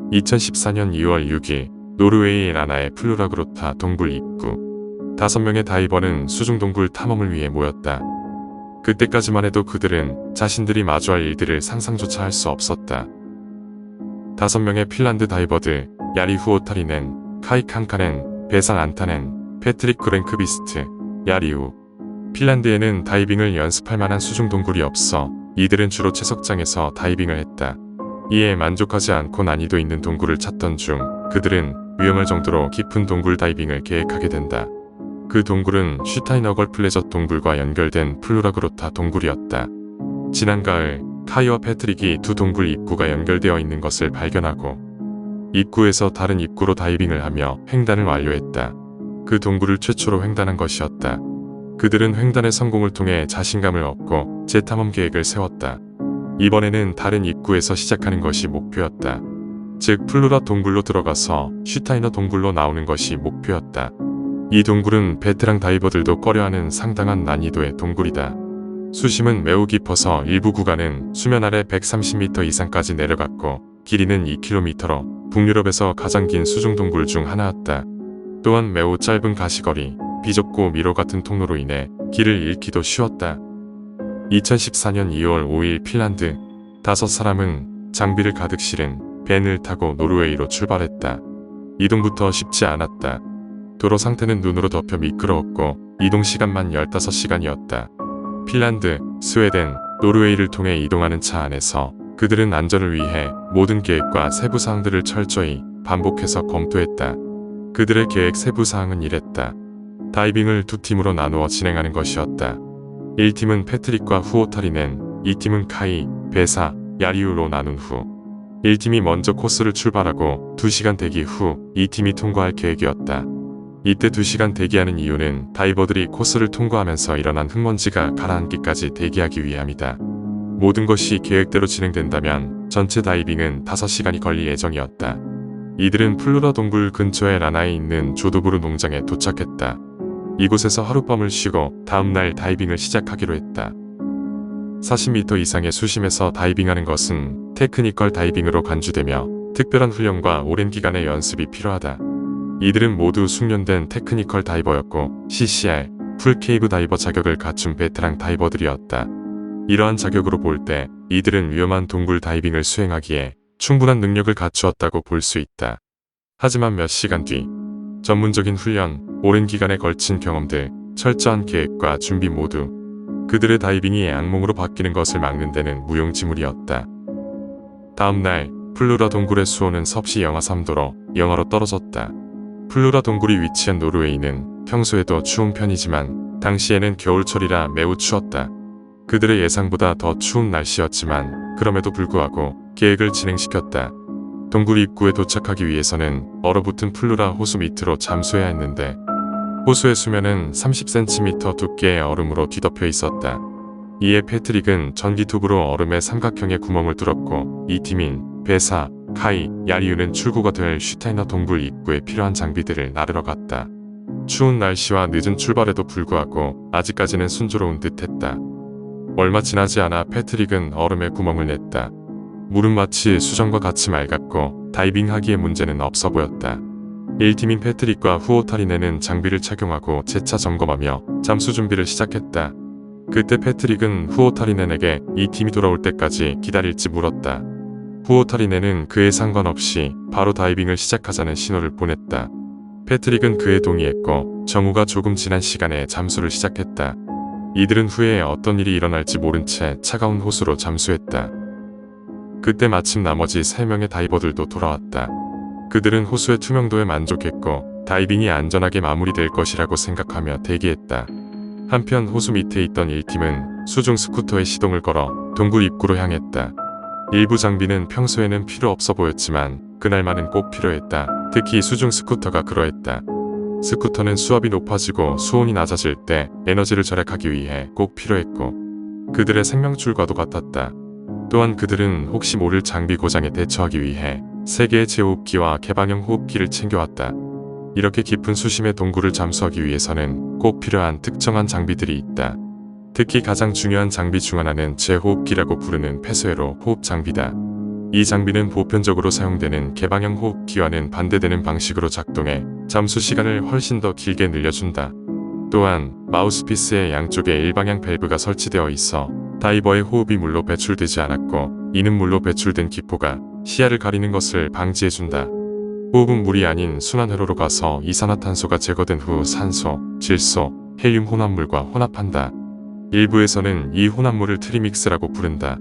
2014년 2월 6일 노르웨이 라나의 플루라그로타 동굴 입구. 5명의 다이버는 수중동굴 탐험을 위해 모였다. 그때까지만 해도 그들은 자신들이 마주할 일들을 상상조차 할 수 없었다. 5명의 핀란드 다이버들, 야리 후오타리넨, 카이 칸카넨, 베상 안타넨, 패트릭 그랭크비스트, 야리우. 핀란드에는 다이빙을 연습할 만한 수중동굴이 없어 이들은 주로 채석장에서 다이빙을 했다. 이에 만족하지 않고 난이도 있는 동굴을 찾던 중 그들은 위험할 정도로 깊은 동굴 다이빙을 계획하게 된다. 그 동굴은 슈타이너걸 플레저 동굴과 연결된 플루라그로타 동굴이었다. 지난 가을 카이와 패트릭이 두 동굴 입구가 연결되어 있는 것을 발견하고 입구에서 다른 입구로 다이빙을 하며 횡단을 완료했다. 그 동굴을 최초로 횡단한 것이었다. 그들은 횡단의 성공을 통해 자신감을 얻고 재탐험 계획을 세웠다. 이번에는 다른 입구에서 시작하는 것이 목표였다. 즉 플루라 동굴로 들어가서 슈타이너 동굴로 나오는 것이 목표였다. 이 동굴은 베테랑 다이버들도 꺼려하는 상당한 난이도의 동굴이다. 수심은 매우 깊어서 일부 구간은 수면 아래 130m 이상까지 내려갔고 길이는 2km로 북유럽에서 가장 긴 수중동굴 중 하나였다. 또한 매우 짧은 가시거리, 비좁고 미로 같은 통로로 인해 길을 잃기도 쉬웠다. 2014년 2월 5일 핀란드 5사람은 장비를 가득 실은 벤을 타고 노르웨이로 출발했다. 이동부터 쉽지 않았다. 도로 상태는 눈으로 덮여 미끄러웠고 이동 시간만 15시간이었다. 핀란드, 스웨덴, 노르웨이를 통해 이동하는 차 안에서 그들은 안전을 위해 모든 계획과 세부사항들을 철저히 반복해서 검토했다. 그들의 계획 세부사항은 이랬다. 다이빙을 두 팀으로 나누어 진행하는 것이었다. 1팀은 패트릭과 후오타리넨, 2팀은 카이, 베사, 야리우로 나눈 후 1팀이 먼저 코스를 출발하고 2시간 대기 후 2팀이 통과할 계획이었다. 이때 2시간 대기하는 이유는 다이버들이 코스를 통과하면서 일어난 흙먼지가 가라앉기까지 대기하기 위함이다. 모든 것이 계획대로 진행된다면 전체 다이빙은 5시간이 걸릴 예정이었다. 이들은 플루라 동굴 근처의 라나에 있는 조도부르 농장에 도착했다. 이곳에서 하룻밤을 쉬고 다음날 다이빙을 시작하기로 했다. 40m 이상의 수심에서 다이빙하는 것은 테크니컬 다이빙으로 간주되며 특별한 훈련과 오랜 기간의 연습이 필요하다. 이들은 모두 숙련된 테크니컬 다이버였고 CCR, 풀케이브 다이버 자격을 갖춘 베테랑 다이버들이었다. 이러한 자격으로 볼 때 이들은 위험한 동굴 다이빙을 수행하기에 충분한 능력을 갖추었다고 볼 수 있다. 하지만 몇 시간 뒤 전문적인 훈련, 오랜 기간에 걸친 경험들, 철저한 계획과 준비 모두 그들의 다이빙이 악몽으로 바뀌는 것을 막는 데는 무용지물이었다. 다음날 플루라 동굴의 수온은 섭씨 영하 3도로 영하로 떨어졌다. 플루라 동굴이 위치한 노르웨이는 평소에도 추운 편이지만 당시에는 겨울철이라 매우 추웠다. 그들의 예상보다 더 추운 날씨였지만 그럼에도 불구하고 계획을 진행시켰다. 동굴 입구에 도착하기 위해서는 얼어붙은 플루라 호수 밑으로 잠수해야 했는데 호수의 수면은 30cm 두께의 얼음으로 뒤덮여 있었다. 이에 패트릭은 전기톱으로 얼음의 삼각형의 구멍을 뚫었고 이 팀인 베사, 카이, 야리우는 출구가 될 슈타이너 동굴 입구에 필요한 장비들을 나르러 갔다. 추운 날씨와 늦은 출발에도 불구하고 아직까지는 순조로운 듯했다. 얼마 지나지 않아 패트릭은 얼음에 구멍을 냈다. 물은 마치 수정과 같이 맑았고 다이빙하기에 문제는 없어 보였다. 1팀인 패트릭과 후오타리넨은 장비를 착용하고 재차 점검하며 잠수 준비를 시작했다. 그때 패트릭은 후오타리넨에게 이 팀이 돌아올 때까지 기다릴지 물었다. 후오타리넨은 그에 상관없이 바로 다이빙을 시작하자는 신호를 보냈다. 패트릭은 그에 동의했고 정오가 조금 지난 시간에 잠수를 시작했다. 이들은 후에 어떤 일이 일어날지 모른 채 차가운 호수로 잠수했다. 그때 마침 나머지 3명의 다이버들도 돌아왔다. 그들은 호수의 투명도에 만족했고 다이빙이 안전하게 마무리될 것이라고 생각하며 대기했다. 한편 호수 밑에 있던 1팀은 수중 스쿠터에 시동을 걸어 동굴 입구로 향했다. 일부 장비는 평소에는 필요 없어 보였지만 그날만은 꼭 필요했다. 특히 수중 스쿠터가 그러했다. 스쿠터는 수압이 높아지고 수온이 낮아질 때 에너지를 절약하기 위해 꼭 필요했고 그들의 생명줄과도 같았다. 또한 그들은 혹시 모를 장비 고장에 대처하기 위해 3개의 제호흡기와 개방형 호흡기를 챙겨왔다. 이렇게 깊은 수심의 동굴을 잠수하기 위해서는 꼭 필요한 특정한 장비들이 있다. 특히 가장 중요한 장비 중 하나는 제호흡기라고 부르는 폐쇄로 호흡 장비다. 이 장비는 보편적으로 사용되는 개방형 호흡기와는 반대되는 방식으로 작동해 잠수 시간을 훨씬 더 길게 늘려준다. 또한 마우스피스의 양쪽에 일방향 밸브가 설치되어 있어 다이버의 호흡이 물로 배출되지 않았고 이는 물로 배출된 기포가 시야를 가리는 것을 방지해준다. 호흡은 물이 아닌 순환회로로 가서 이산화탄소가 제거된 후 산소, 질소, 헬륨 혼합물과 혼합한다. 일부에서는 이 혼합물을 트리믹스라고 부른다.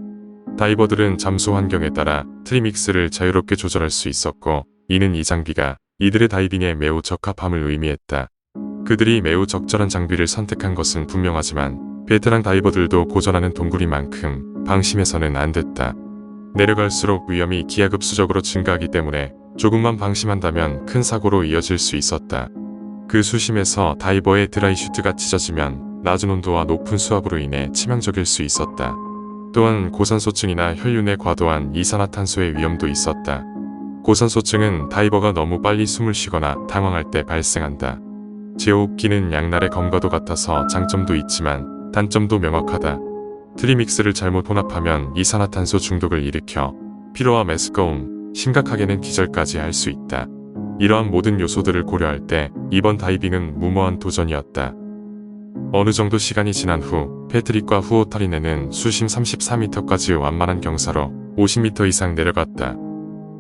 다이버들은 잠수 환경에 따라 트리믹스를 자유롭게 조절할 수 있었고 이는 이 장비가 이들의 다이빙에 매우 적합함을 의미했다. 그들이 매우 적절한 장비를 선택한 것은 분명하지만 베테랑 다이버들도 고전하는 동굴이만큼 방심해서는 안 됐다. 내려갈수록 위험이 기하급수적으로 증가하기 때문에 조금만 방심한다면 큰 사고로 이어질 수 있었다. 그 수심에서 다이버의 드라이슈트가 찢어지면 낮은 온도와 높은 수압으로 인해 치명적일 수 있었다. 또한 고산소증이나 혈륜의 과도한 이산화탄소의 위험도 있었다. 고산소증은 다이버가 너무 빨리 숨을 쉬거나 당황할 때 발생한다. 제호흡기는 양날의 검과도 같아서 장점도 있지만 단점도 명확하다. 트리믹스를 잘못 혼합하면 이산화탄소 중독을 일으켜 피로와 메스꺼움, 심각하게는 기절까지 할 수 있다. 이러한 모든 요소들을 고려할 때 이번 다이빙은 무모한 도전이었다. 어느 정도 시간이 지난 후 패트릭과 후오타리네는 수심 34m까지 완만한 경사로 50m 이상 내려갔다.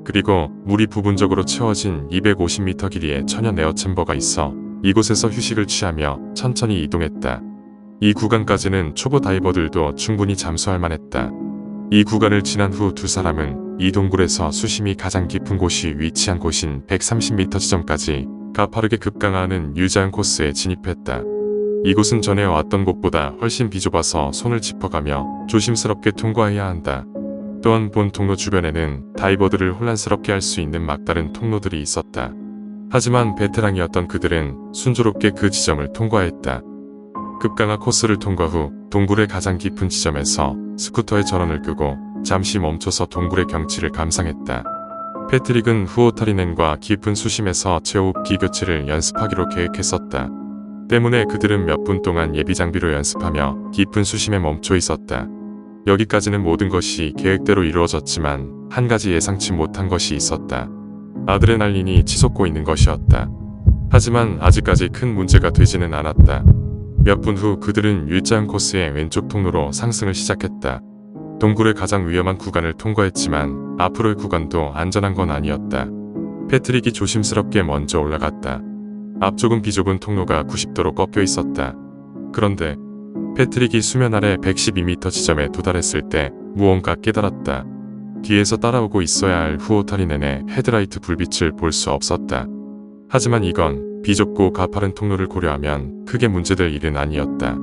그리고 물이 부분적으로 채워진 250m 길이의 천연 에어 챔버가 있어 이곳에서 휴식을 취하며 천천히 이동했다. 이 구간까지는 초보 다이버들도 충분히 잠수할 만했다. 이 구간을 지난 후 두 사람은 이 동굴에서 수심이 가장 깊은 곳이 위치한 곳인 130m 지점까지 가파르게 급강하는 유자한 코스에 진입했다. 이곳은 전에 왔던 곳보다 훨씬 비좁아서 손을 짚어가며 조심스럽게 통과해야 한다. 또한 본 통로 주변에는 다이버들을 혼란스럽게 할 수 있는 막다른 통로들이 있었다. 하지만 베테랑이었던 그들은 순조롭게 그 지점을 통과했다. 급강하 코스를 통과 후 동굴의 가장 깊은 지점에서 스쿠터의 전원을 끄고 잠시 멈춰서 동굴의 경치를 감상했다. 패트릭은 후오타리넨과 깊은 수심에서 제호흡기 교체를 연습하기로 계획했었다. 때문에 그들은 몇 분 동안 예비 장비로 연습하며 깊은 수심에 멈춰 있었다. 여기까지는 모든 것이 계획대로 이루어졌지만 한 가지 예상치 못한 것이 있었다. 아드레날린이 치솟고 있는 것이었다. 하지만 아직까지 큰 문제가 되지는 않았다. 몇 분 후 그들은 일자한 코스의 왼쪽 통로로 상승을 시작했다. 동굴의 가장 위험한 구간을 통과했지만 앞으로의 구간도 안전한 건 아니었다. 패트릭이 조심스럽게 먼저 올라갔다. 앞쪽은 비좁은 통로가 90도로 꺾여 있었다. 그런데 패트릭이 수면 아래 112m 지점에 도달했을 때 무언가 깨달았다. 뒤에서 따라오고 있어야 할 후오타리넨의 헤드라이트 불빛을 볼 수 없었다. 하지만 이건 비좁고 가파른 통로를 고려하면 크게 문제될 일은 아니었다.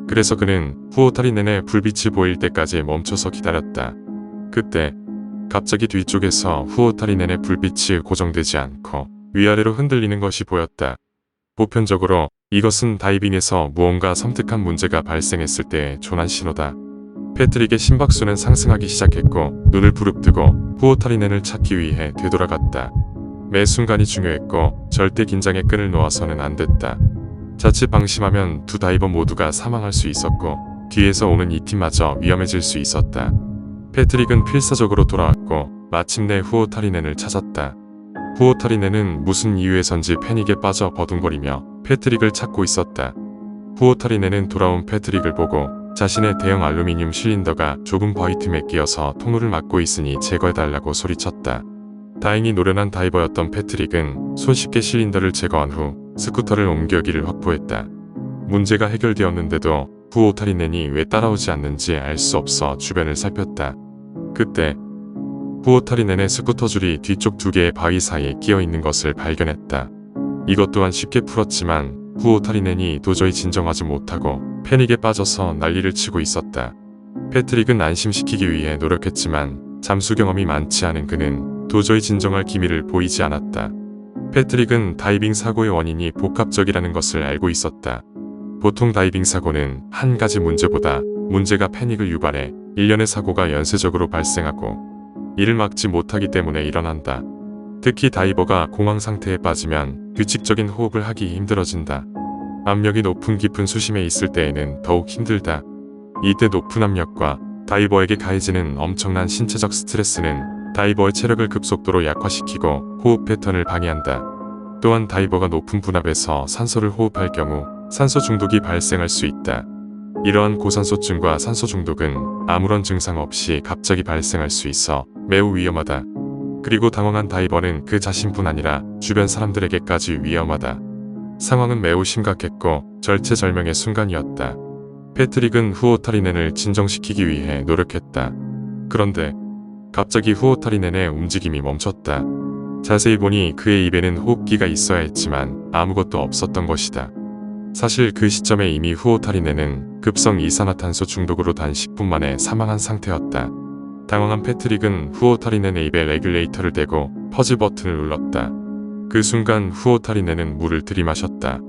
그래서 그는 후오타리넨의 불빛이 보일 때까지 멈춰서 기다렸다. 그때 갑자기 뒤쪽에서 후오타리넨의 불빛이 고정되지 않고 위아래로 흔들리는 것이 보였다. 보편적으로 이것은 다이빙에서 무언가 섬뜩한 문제가 발생했을 때의 조난 신호다. 패트릭의 심박수는 상승하기 시작했고 눈을 부릅뜨고 후오타리넨을 찾기 위해 되돌아갔다. 매 순간이 중요했고 절대 긴장의 끈을 놓아서는 안 됐다. 자칫 방심하면 두 다이버 모두가 사망할 수 있었고 뒤에서 오는 이 팀마저 위험해질 수 있었다. 패트릭은 필사적으로 돌아왔고 마침내 후오타리넨을 찾았다. 후오타리넨은 무슨 이유에선지 패닉에 빠져 버둥거리며 패트릭을 찾고 있었다. 후오타리넨은 돌아온 패트릭을 보고 자신의 대형 알루미늄 실린더가 좁은 바위 틈에 끼어서 통로를 막고 있으니 제거해달라고 소리쳤다. 다행히 노련한 다이버였던 패트릭은 손쉽게 실린더를 제거한 후 스쿠터를 옮겨기를 확보했다. 문제가 해결되었는데도 후오타리넨이 왜 따라오지 않는지 알 수 없어 주변을 살폈다. 그때 후오타리넨의 스쿠터 줄이 뒤쪽 두 개의 바위 사이에 끼어 있는 것을 발견했다. 이것 또한 쉽게 풀었지만 후오타리넨이 도저히 진정하지 못하고 패닉에 빠져서 난리를 치고 있었다. 패트릭은 안심시키기 위해 노력했지만 잠수 경험이 많지 않은 그는 도저히 진정할 기미를 보이지 않았다. 패트릭은 다이빙 사고의 원인이 복합적이라는 것을 알고 있었다. 보통 다이빙 사고는 한 가지 문제보다 문제가 패닉을 유발해 일련의 사고가 연쇄적으로 발생하고 이를 막지 못하기 때문에 일어난다. 특히 다이버가 공황 상태에 빠지면 규칙적인 호흡을 하기 힘들어진다. 압력이 높은 깊은 수심에 있을 때에는 더욱 힘들다. 이때 높은 압력과 다이버에게 가해지는 엄청난 신체적 스트레스는 다이버의 체력을 급속도로 약화시키고 호흡 패턴을 방해한다. 또한 다이버가 높은 분압에서 산소를 호흡할 경우 산소 중독이 발생할 수 있다. 이러한 고산소증과 산소 중독은 아무런 증상 없이 갑자기 발생할 수 있어 매우 위험하다. 그리고 당황한 다이버는 그 자신뿐 아니라 주변 사람들에게까지 위험하다. 상황은 매우 심각했고 절체절명의 순간이었다. 패트릭은 후오타리넨을 진정시키기 위해 노력했다. 그런데 갑자기 후오타리넨의 움직임이 멈췄다. 자세히 보니 그의 입에는 호흡기가 있어야 했지만 아무것도 없었던 것이다. 사실 그 시점에 이미 후오타리넨은 급성 이산화탄소 중독으로 단 10분 만에 사망한 상태였다. 당황한 패트릭은 후오타리넨의 입에 레귤레이터를 대고 퍼즈 버튼을 눌렀다. 그 순간 후오타리넨은 물을 들이마셨다.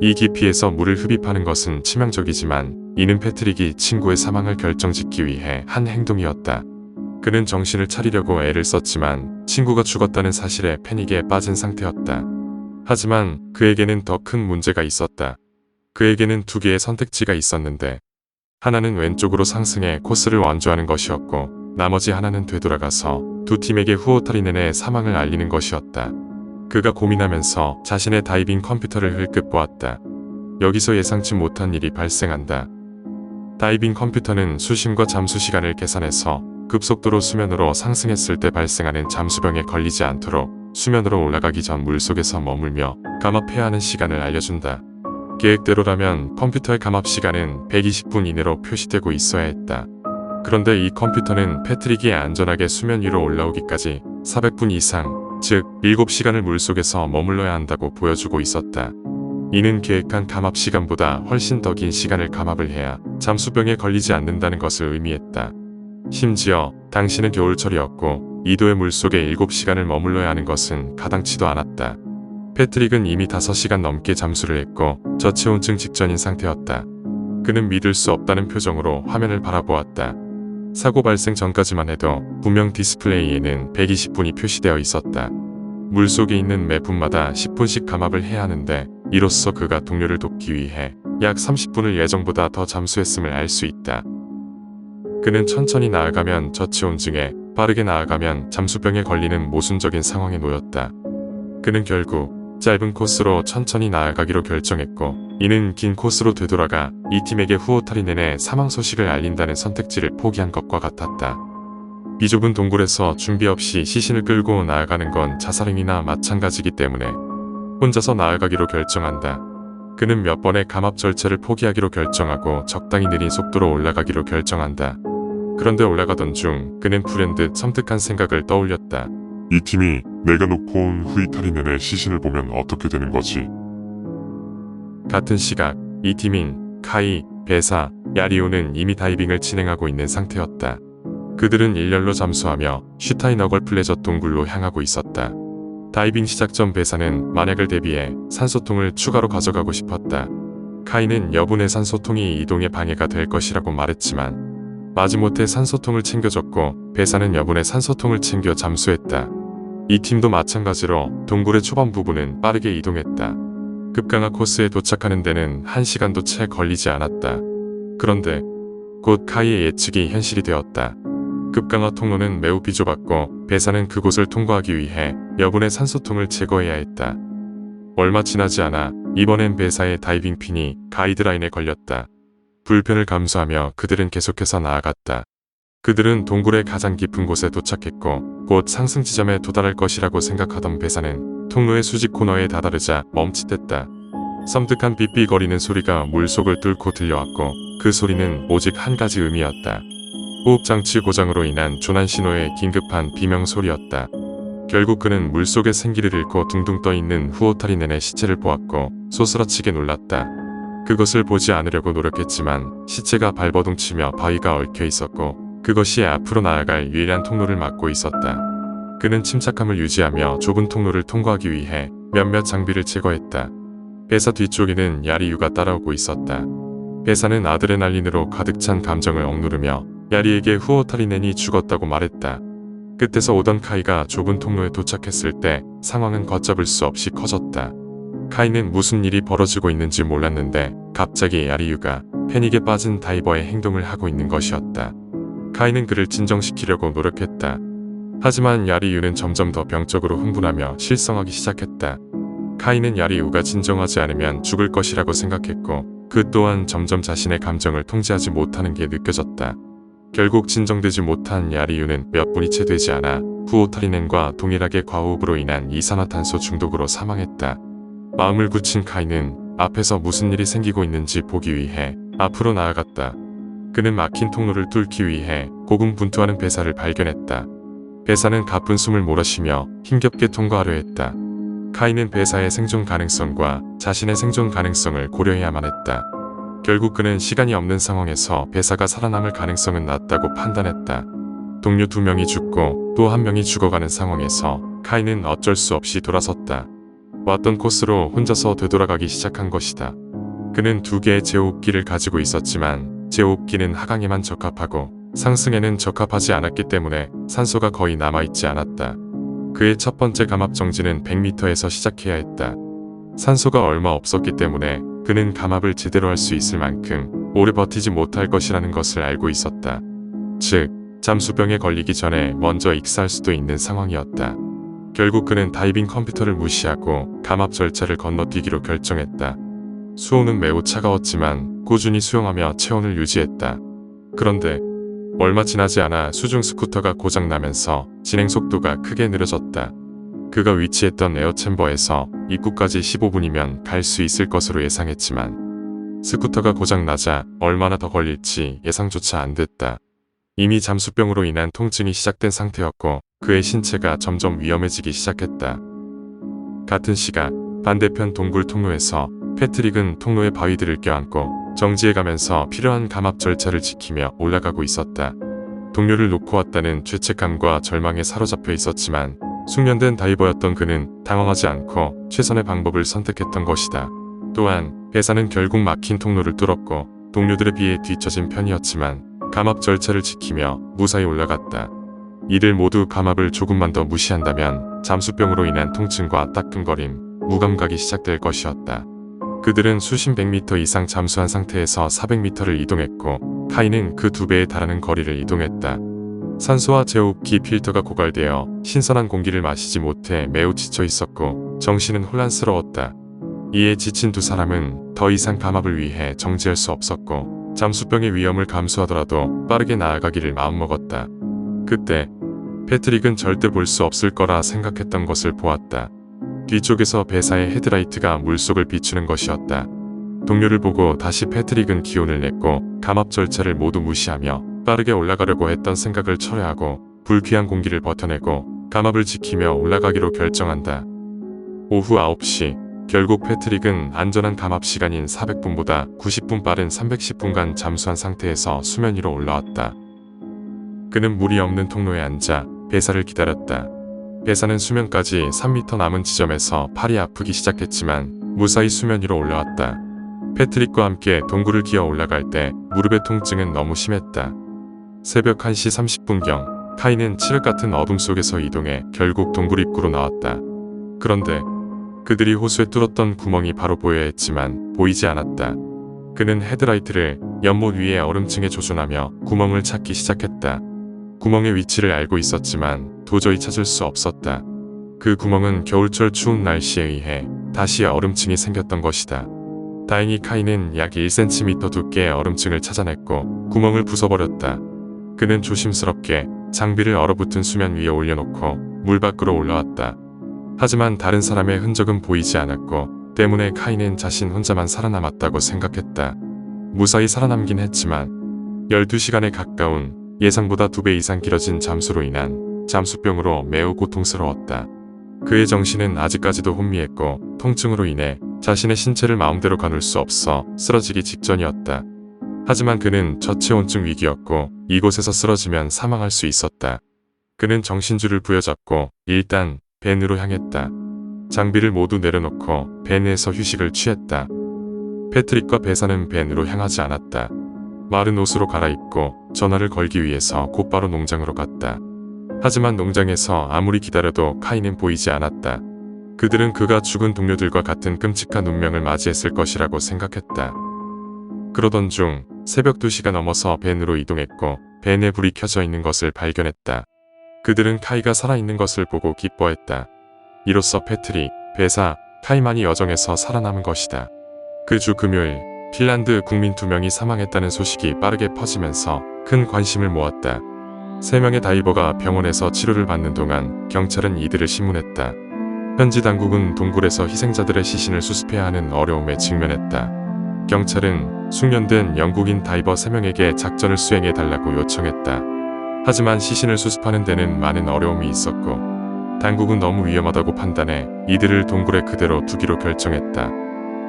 이 깊이에서 물을 흡입하는 것은 치명적이지만 이는 패트릭이 친구의 사망을 결정짓기 위해 한 행동이었다. 그는 정신을 차리려고 애를 썼지만 친구가 죽었다는 사실에 패닉에 빠진 상태였다. 하지만 그에게는 더 큰 문제가 있었다. 그에게는 두 개의 선택지가 있었는데 하나는 왼쪽으로 상승해 코스를 완주하는 것이었고 나머지 하나는 되돌아가서 두 팀에게 후오타리넨의 사망을 알리는 것이었다. 그가 고민하면서 자신의 다이빙 컴퓨터를 흘끗 보았다. 여기서 예상치 못한 일이 발생한다. 다이빙 컴퓨터는 수심과 잠수 시간을 계산해서 급속도로 수면으로 상승했을 때 발생하는 잠수병에 걸리지 않도록 수면으로 올라가기 전 물속에서 머물며 감압해야 하는 시간을 알려준다. 계획대로라면 컴퓨터의 감압 시간은 120분 이내로 표시되고 있어야 했다. 그런데 이 컴퓨터는 패트릭이 안전하게 수면 위로 올라오기까지 400분 이상, 즉 7시간을 물속에서 머물러야 한다고 보여주고 있었다. 이는 계획한 감압 시간보다 훨씬 더 긴 시간을 감압을 해야 잠수병에 걸리지 않는다는 것을 의미했다. 심지어 당시는 겨울철이었고 2도의 물속에 7시간을 머물러야 하는 것은 가당치도 않았다. 패트릭은 이미 5시간 넘게 잠수를 했고 저체온증 직전인 상태였다. 그는 믿을 수 없다는 표정으로 화면을 바라보았다. 사고 발생 전까지만 해도 분명 디스플레이에는 120분이 표시되어 있었다. 물속에 있는 매 분마다 10분씩 감압을 해야 하는데 이로써 그가 동료를 돕기 위해 약 30분을 예정보다 더 잠수했음을 알 수 있다. 그는 천천히 나아가면 저체온증에, 빠르게 나아가면 잠수병에 걸리는 모순적인 상황에 놓였다. 그는 결국 짧은 코스로 천천히 나아가기로 결정했고 이는 긴 코스로 되돌아가 이 팀에게 후오타리넨의 사망 소식을 알린다는 선택지를 포기한 것과 같았다. 비좁은 동굴에서 준비 없이 시신을 끌고 나아가는 건 자살행위나 마찬가지이기 때문에 혼자서 나아가기로 결정한다. 그는 몇 번의 감압 절차를 포기하기로 결정하고 적당히 느린 속도로 올라가기로 결정한다. 그런데 올라가던 중 그는 불현듯 섬뜩한 생각을 떠올렸다. 이 팀이 내가 놓고 온 후이타리넨의 시신을 보면 어떻게 되는 거지? 같은 시각 이 팀인 카이, 베사, 야리오는 이미 다이빙을 진행하고 있는 상태였다. 그들은 일렬로 잠수하며 슈타이너걸 플레저 동굴로 향하고 있었다. 다이빙 시작 전 베사는 만약을 대비해 산소통을 추가로 가져가고 싶었다. 카이는 여분의 산소통이 이동에 방해가 될 것이라고 말했지만 마지못해 산소통을 챙겨줬고 베사는 여분의 산소통을 챙겨 잠수했다. 이 팀도 마찬가지로 동굴의 초반 부분은 빠르게 이동했다. 급강하 코스에 도착하는 데는 1시간도 채 걸리지 않았다. 그런데 곧 카이의 예측이 현실이 되었다. 급강하 통로는 매우 비좁았고 베사는 그곳을 통과하기 위해 여분의 산소통을 제거해야 했다. 얼마 지나지 않아 이번엔 베사의 다이빙 핀이 가이드라인에 걸렸다. 불편을 감수하며 그들은 계속해서 나아갔다. 그들은 동굴의 가장 깊은 곳에 도착했고 곧 상승 지점에 도달할 것이라고 생각하던 베사는 통로의 수직 코너에 다다르자 멈칫했다. 섬뜩한 삐삐거리는 소리가 물속을 뚫고 들려왔고 그 소리는 오직 한 가지 의미였다. 호흡장치 고장으로 인한 조난 신호의 긴급한 비명 소리였다. 결국 그는 물속에 생기를 잃고 둥둥 떠있는 후오타리넨의 시체를 보았고 소스라치게 놀랐다. 그것을 보지 않으려고 노력했지만 시체가 발버둥치며 바위가 얽혀 있었고 그것이 앞으로 나아갈 유일한 통로를 막고 있었다. 그는 침착함을 유지하며 좁은 통로를 통과하기 위해 몇몇 장비를 제거했다. 베사 뒤쪽에는 야리유가 따라오고 있었다. 베사는 아드레날린으로 가득 찬 감정을 억누르며 야리에게 후오타리넨이 죽었다고 말했다. 끝에서 오던 카이가 좁은 통로에 도착했을 때 상황은 걷잡을 수 없이 커졌다. 카이는 무슨 일이 벌어지고 있는지 몰랐는데 갑자기 야리유가 패닉에 빠진 다이버의 행동을 하고 있는 것이었다. 카이는 그를 진정시키려고 노력했다. 하지만 야리유는 점점 더 병적으로 흥분하며 실성하기 시작했다. 카이는 야리유가 진정하지 않으면 죽을 것이라고 생각했고 그 또한 점점 자신의 감정을 통제하지 못하는 게 느껴졌다. 결국 진정되지 못한 야리유는 몇 분이 채 되지 않아 후오타리넨과 동일하게 과호흡으로 인한 이산화탄소 중독으로 사망했다. 마음을 굳힌 카이는 앞에서 무슨 일이 생기고 있는지 보기 위해 앞으로 나아갔다. 그는 막힌 통로를 뚫기 위해 고군분투하는 배사를 발견했다. 배사는 가쁜 숨을 몰아쉬며 힘겹게 통과하려 했다. 카이는 배사의 생존 가능성과 자신의 생존 가능성을 고려해야만 했다. 결국 그는 시간이 없는 상황에서 배사가 살아남을 가능성은 낮다고 판단했다. 동료 2명이 죽고 또 1명이 죽어가는 상황에서 카이는 어쩔 수 없이 돌아섰다. 왔던 코스로 혼자서 되돌아가기 시작한 것이다. 그는 2개의 제호흡기를 가지고 있었지만 제호흡기는 하강에만 적합하고 상승에는 적합하지 않았기 때문에 산소가 거의 남아있지 않았다. 그의 첫 번째 감압 정지는 100m에서 시작해야 했다. 산소가 얼마 없었기 때문에 그는 감압을 제대로 할 수 있을 만큼 오래 버티지 못할 것이라는 것을 알고 있었다. 즉, 잠수병에 걸리기 전에 먼저 익사할 수도 있는 상황이었다. 결국 그는 다이빙 컴퓨터를 무시하고 감압 절차를 건너뛰기로 결정했다. 수온은 매우 차가웠지만 꾸준히 수영하며 체온을 유지했다. 그런데 얼마 지나지 않아 수중 스쿠터가 고장나면서 진행 속도가 크게 느려졌다. 그가 위치했던 에어챔버에서 입구까지 15분이면 갈 수 있을 것으로 예상했지만 스쿠터가 고장나자 얼마나 더 걸릴지 예상조차 안 됐다. 이미 잠수병으로 인한 통증이 시작된 상태였고 그의 신체가 점점 위험해지기 시작했다. 같은 시각 반대편 동굴 통로에서 패트릭은 통로의 바위들을 껴안고 정지해가면서 필요한 감압 절차를 지키며 올라가고 있었다. 동료를 놓고 왔다는 죄책감과 절망에 사로잡혀 있었지만 숙련된 다이버였던 그는 당황하지 않고 최선의 방법을 선택했던 것이다. 또한 배사는 결국 막힌 통로를 뚫었고 동료들에 비해 뒤처진 편이었지만 감압 절차를 지키며 무사히 올라갔다. 이들 모두 감압을 조금만 더 무시한다면 잠수병으로 인한 통증과 따끔거림, 무감각이 시작될 것이었다. 그들은 수십 100m 이상 잠수한 상태에서 400m를 이동했고 카이는 그 2배에 달하는 거리를 이동했다. 산소와 제호흡기 필터가 고갈되어 신선한 공기를 마시지 못해 매우 지쳐 있었고 정신은 혼란스러웠다. 이에 지친 2사람은 더 이상 감압을 위해 정지할 수 없었고 잠수병의 위험을 감수하더라도 빠르게 나아가기를 마음먹었다. 그때 패트릭은 절대 볼 수 없을 거라 생각했던 것을 보았다. 뒤쪽에서 배사의 헤드라이트가 물속을 비추는 것이었다. 동료를 보고 다시 패트릭은 기운을 냈고 감압 절차를 모두 무시하며 빠르게 올라가려고 했던 생각을 철회하고 불쾌한 공기를 버텨내고 감압을 지키며 올라가기로 결정한다. 오후 9시 결국 패트릭은 안전한 감압 시간인 400분보다 90분 빠른 310분간 잠수한 상태에서 수면 위로 올라왔다. 그는 물이 없는 통로에 앉아 배사를 기다렸다. 배사는 수면까지 3m 남은 지점에서 팔이 아프기 시작했지만 무사히 수면 위로 올라왔다. 패트릭과 함께 동굴을 기어 올라갈 때 무릎의 통증은 너무 심했다. 새벽 1시 30분경 카이는 칠흑 같은 어둠 속에서 이동해 결국 동굴 입구로 나왔다. 그런데 그들이 호수에 뚫었던 구멍이 바로 보여야 했지만 보이지 않았다. 그는 헤드라이트를 연못 위에 얼음층에 조준하며 구멍을 찾기 시작했다. 구멍의 위치를 알고 있었지만 도저히 찾을 수 없었다. 그 구멍은 겨울철 추운 날씨에 의해 다시 얼음층이 생겼던 것이다. 다행히 카이는 약 1cm 두께의 얼음층을 찾아냈고 구멍을 부숴버렸다. 그는 조심스럽게 장비를 얼어붙은 수면 위에 올려놓고 물 밖으로 올라왔다. 하지만 다른 사람의 흔적은 보이지 않았고 때문에 카이는 자신 혼자만 살아남았다고 생각했다. 무사히 살아남긴 했지만 12시간에 가까운 예상보다 2배 이상 길어진 잠수로 인한 잠수병으로 매우 고통스러웠다. 그의 정신은 아직까지도 혼미했고 통증으로 인해 자신의 신체를 마음대로 가눌 수 없어 쓰러지기 직전이었다. 하지만 그는 저체온증 위기였고 이곳에서 쓰러지면 사망할 수 있었다. 그는 정신줄을 부여잡고 일단 벤으로 향했다. 장비를 모두 내려놓고 벤에서 휴식을 취했다. 패트릭과 배사는 벤으로 향하지 않았다. 마른 옷으로 갈아입고 전화를 걸기 위해서 곧바로 농장으로 갔다. 하지만 농장에서 아무리 기다려도 카이는 보이지 않았다. 그들은 그가 죽은 동료들과 같은 끔찍한 운명을 맞이했을 것이라고 생각했다. 그러던 중 새벽 2시가 넘어서 벤으로 이동했고 벤에 불이 켜져 있는 것을 발견했다. 그들은 카이가 살아있는 것을 보고 기뻐했다. 이로써 패트릭, 베사, 카이만이 여정에서 살아남은 것이다. 그 주 금요일, 핀란드 국민 2명이 사망했다는 소식이 빠르게 퍼지면서 큰 관심을 모았다. 3명의 다이버가 병원에서 치료를 받는 동안 경찰은 이들을 신문했다. 현지 당국은 동굴에서 희생자들의 시신을 수습해야 하는 어려움에 직면했다. 경찰은 숙련된 영국인 다이버 3명에게 작전을 수행해 달라고 요청했다. 하지만 시신을 수습하는 데는 많은 어려움이 있었고 당국은 너무 위험하다고 판단해 이들을 동굴에 그대로 두기로 결정했다.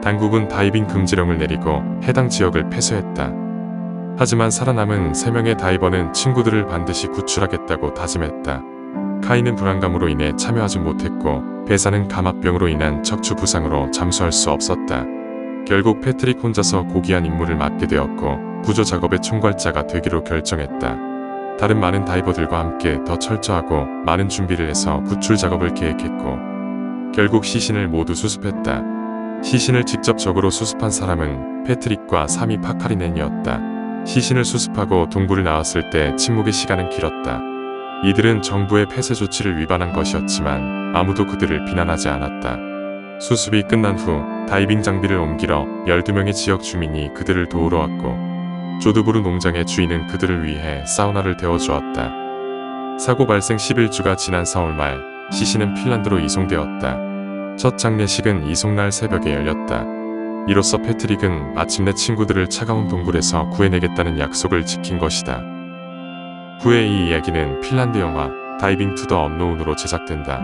당국은 다이빙 금지령을 내리고 해당 지역을 폐쇄했다. 하지만 살아남은 3명의 다이버는 친구들을 반드시 구출하겠다고 다짐했다. 카이는 불안감으로 인해 참여하지 못했고 베사는 감압병으로 인한 척추 부상으로 잠수할 수 없었다. 결국 패트릭 혼자서 고귀한 임무를 맡게 되었고 구조 작업의 총괄자가 되기로 결정했다. 다른 많은 다이버들과 함께 더 철저하고 많은 준비를 해서 구출 작업을 계획했고 결국 시신을 모두 수습했다. 시신을 직접적으로 수습한 사람은 패트릭과 사미 파카리넨이었다. 시신을 수습하고 동굴을 나왔을 때 침묵의 시간은 길었다. 이들은 정부의 폐쇄 조치를 위반한 것이었지만 아무도 그들을 비난하지 않았다. 수습이 끝난 후 다이빙 장비를 옮기러 12명의 지역 주민이 그들을 도우러 왔고 조드부르 농장의 주인은 그들을 위해 사우나를 데워주었다. 사고 발생 11주가 지난 4월 말 시신은 핀란드로 이송되었다. 첫 장례식은 이송날 새벽에 열렸다. 이로써 패트릭은 마침내 친구들을 차가운 동굴에서 구해내겠다는 약속을 지킨 것이다. 후에 이 이야기는 핀란드 영화 다이빙 투 더 언노운으로 제작된다.